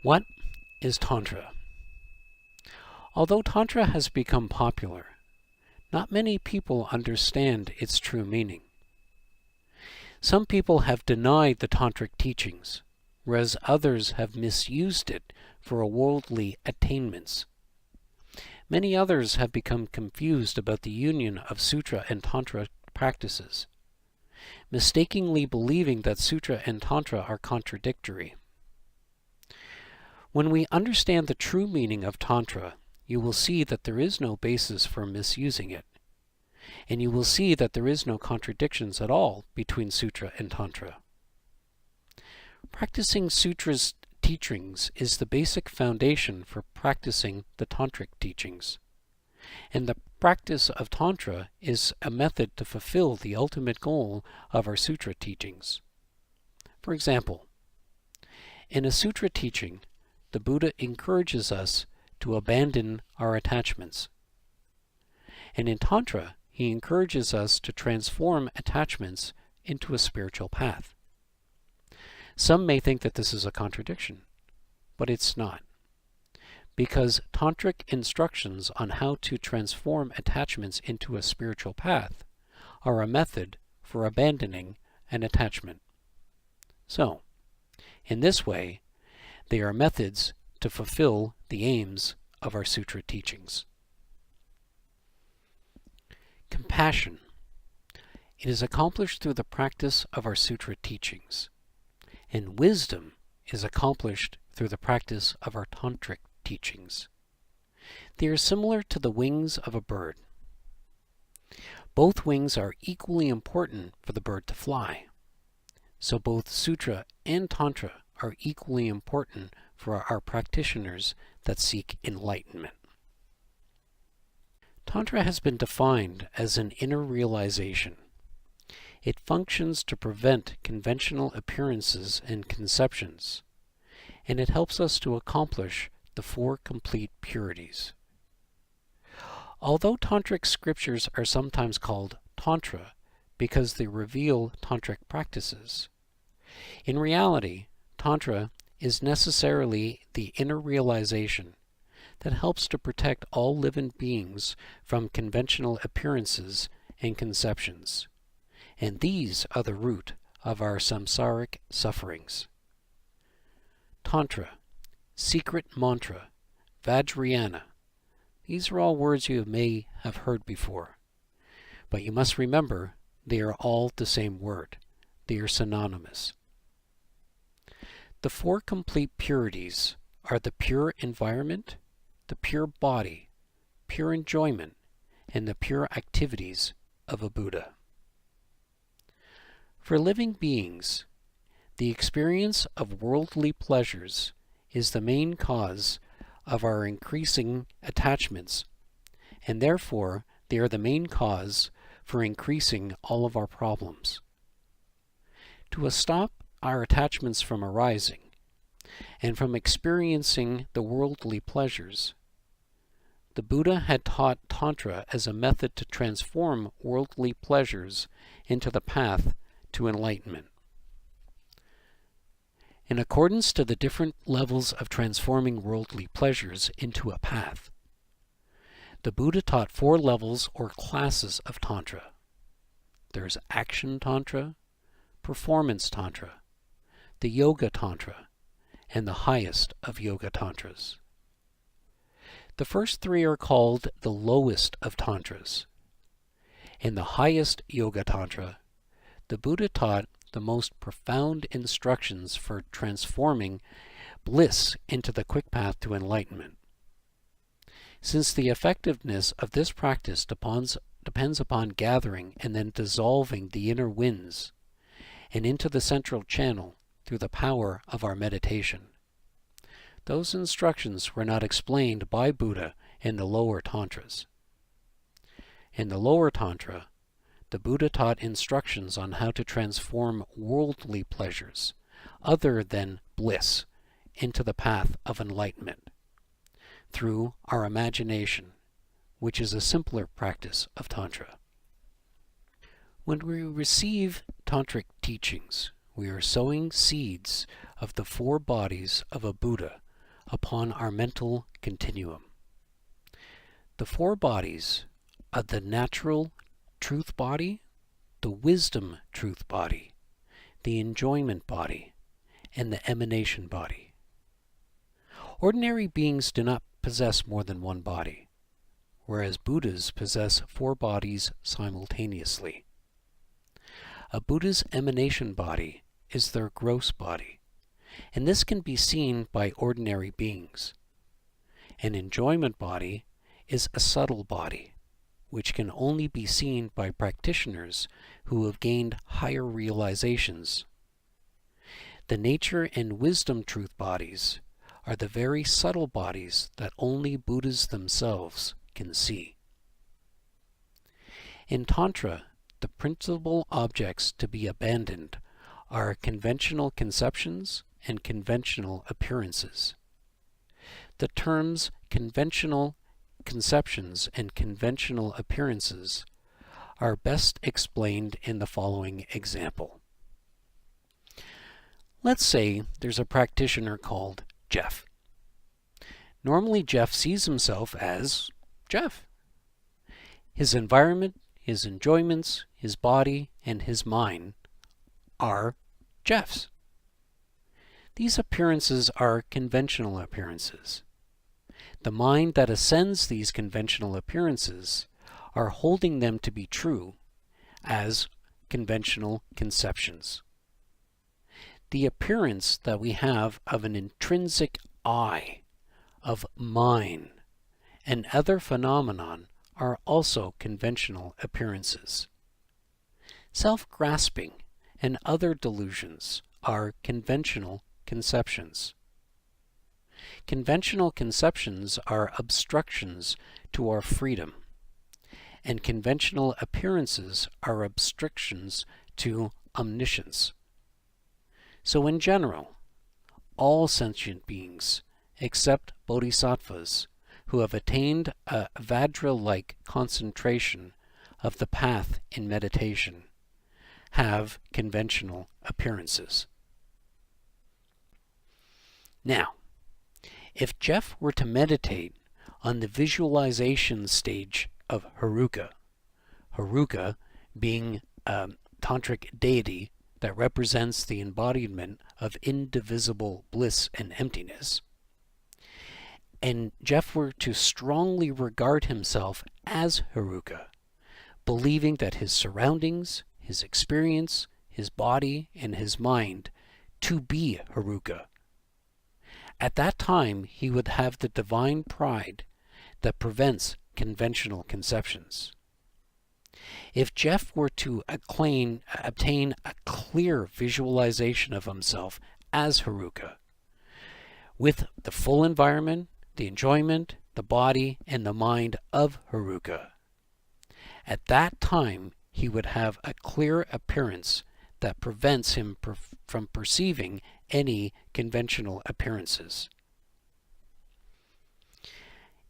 What is Tantra? Although Tantra has become popular, not many people understand its true meaning. Some people have denied the Tantric teachings, whereas others have misused it for worldly attainments. Many others have become confused about the union of Sutra and Tantra practices, mistakenly believing that Sutra and Tantra are contradictory. When we understand the true meaning of Tantra, you will see that there is no basis for misusing it, and you will see that there is no contradictions at all between Sutra and Tantra. Practicing Sutra's teachings is the basic foundation for practicing the Tantric teachings, and the practice of Tantra is a method to fulfill the ultimate goal of our Sutra teachings. For example, in a Sutra teaching, the Buddha encourages us to abandon our attachments. And in Tantra, he encourages us to transform attachments into a spiritual path. Some may think that this is a contradiction, but it's not, because Tantric instructions on how to transform attachments into a spiritual path are a method for abandoning an attachment. So, in this way, they are methods to fulfill the aims of our Sutra teachings. Compassion. It is accomplished through the practice of our Sutra teachings, and wisdom is accomplished through the practice of our Tantric teachings. They are similar to the wings of a bird. Both wings are equally important for the bird to fly, so both Sutra and Tantra are equally important for our practitioners that seek enlightenment. Tantra has been defined as an inner realization. It functions to prevent conventional appearances and conceptions, and it helps us to accomplish the four complete purities. Although Tantric scriptures are sometimes called Tantra because they reveal Tantric practices, in reality, Tantra is necessarily the inner realization that helps to protect all living beings from conventional appearances and conceptions, and these are the root of our samsaric sufferings. Tantra, secret mantra, Vajrayana, these are all words you may have heard before, but you must remember they are all the same word. They are synonymous. The four complete purities are the pure environment, the pure body, pure enjoyment, and the pure activities of a Buddha. For living beings, the experience of worldly pleasures is the main cause of our increasing attachments, and therefore they are the main cause for increasing all of our problems. To stop our attachments from arising and from experiencing the worldly pleasures, the Buddha had taught Tantra as a method to transform worldly pleasures into the path to enlightenment. In accordance to the different levels of transforming worldly pleasures into a path, the Buddha taught 4 levels or classes of Tantra. There's Action Tantra, Performance Tantra, the Yoga Tantra, and the highest of Yoga Tantras. The first 3 are called the lowest of Tantras. In the highest Yoga Tantra, the Buddha taught the most profound instructions for transforming bliss into the quick path to enlightenment. Since the effectiveness of this practice depends upon gathering and then dissolving the inner winds and into the central channel through the power of our meditation, those instructions were not explained by Buddha in the lower tantras. In the lower tantra, the Buddha taught instructions on how to transform worldly pleasures, other than bliss, into the path of enlightenment, through our imagination, which is a simpler practice of Tantra. When we receive Tantric teachings, we are sowing seeds of the 4 bodies of a Buddha upon our mental continuum. The four bodies are the natural truth body, the wisdom truth body, the enjoyment body, and the emanation body. Ordinary beings do not possess more than one body, whereas Buddhas possess four bodies simultaneously. A Buddha's emanation body is their gross body, and this can be seen by ordinary beings. An enjoyment body is a subtle body, which can only be seen by practitioners who have gained higher realizations. The nature and wisdom truth bodies are the very subtle bodies that only Buddhas themselves can see. In Tantra, the principal objects to be abandoned are conventional conceptions and conventional appearances. The terms conventional conceptions and conventional appearances are best explained in the following example. Let's say there's a practitioner called Jeff. Normally Jeff sees himself as Jeff. His environment, his enjoyments, his body, and his mind are Jeff's. These appearances are conventional appearances. The mind that ascends these conventional appearances are holding them to be true as conventional conceptions. The appearance that we have of an intrinsic I, of mine, and other phenomenon are also conventional appearances. Self-grasping and other delusions are conventional conceptions. Conventional conceptions are obstructions to our freedom, and conventional appearances are obstructions to omniscience. So in general, all sentient beings, except bodhisattvas, who have attained a Vajra-like concentration of the path in meditation, have conventional appearances. Now, if Jeff were to meditate on the visualization stage of Heruka, Heruka being a tantric deity that represents the embodiment of indivisible bliss and emptiness, and Jeff were to strongly regard himself as Heruka, believing that his surroundings, his experience, his body, and his mind to be Heruka, at that time he would have the divine pride that prevents conventional conceptions. If Jeff were to obtain a clear visualization of himself as Heruka, with the full environment, the enjoyment, the body, and the mind of Heruka, at that time he would have a clear appearance that prevents him from perceiving any conventional appearances.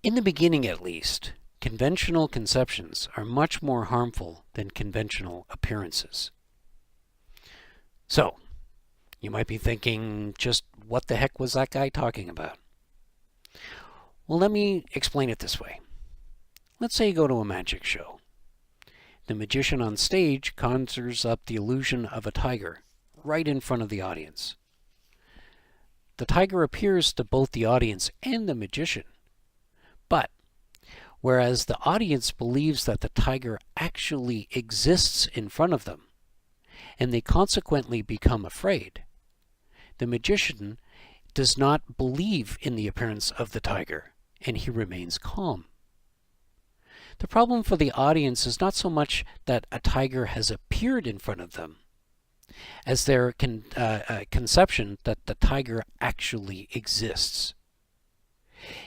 In the beginning at least, conventional conceptions are much more harmful than conventional appearances. So, you might be thinking, just what the heck was that guy talking about? Well, let me explain it this way. Let's say you go to a magic show. The magician on stage conjures up the illusion of a tiger right in front of the audience. The tiger appears to both the audience and the magician, but whereas the audience believes that the tiger actually exists in front of them, and they consequently become afraid, the magician does not believe in the appearance of the tiger, and he remains calm. The problem for the audience is not so much that a tiger has appeared in front of them, as their conception that the tiger actually exists.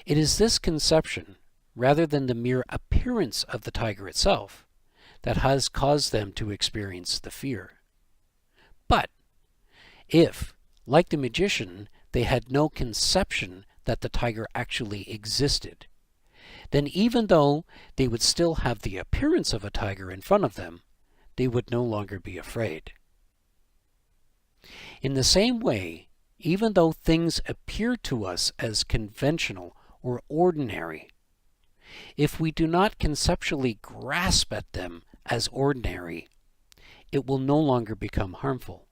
It is this conception, rather than the mere appearance of the tiger itself, that has caused them to experience the fear. But if, like the magician, they had no conception that the tiger actually existed, then even though they would still have the appearance of a tiger in front of them, they would no longer be afraid. In the same way, Even though things appear to us as conventional or ordinary, if we do not conceptually grasp at them as ordinary, it will no longer become harmful.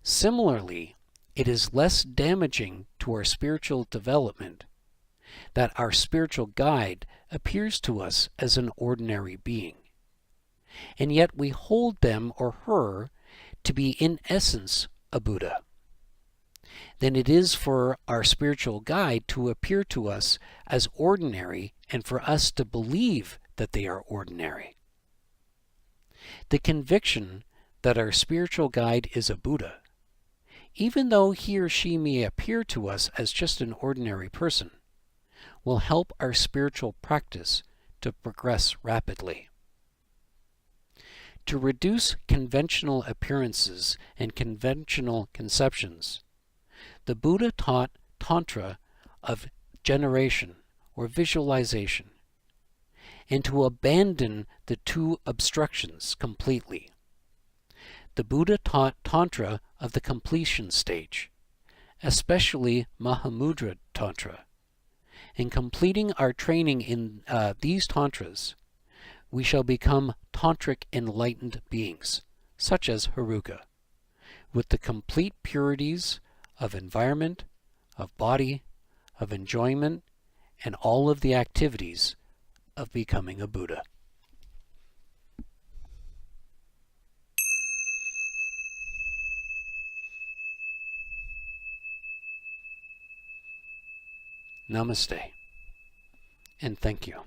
Similarly, it is less damaging to our spiritual development that our spiritual guide appears to us as an ordinary being, and yet we hold them or her to be in essence a Buddha, than it is for our spiritual guide to appear to us as ordinary and for us to believe that they are ordinary. The conviction that our spiritual guide is a Buddha, even though he or she may appear to us as just an ordinary person, will help our spiritual practice to progress rapidly. To reduce conventional appearances and conventional conceptions, the Buddha taught Tantra of generation or visualization, and to abandon the two obstructions completely. The Buddha taught Tantra of the completion stage, especially Mahamudra Tantra. In completing our training in these tantras, we shall become tantric enlightened beings, such as Haruka, with the complete purities of environment, of body, of enjoyment, and all of the activities of becoming a Buddha. Namaste, and thank you.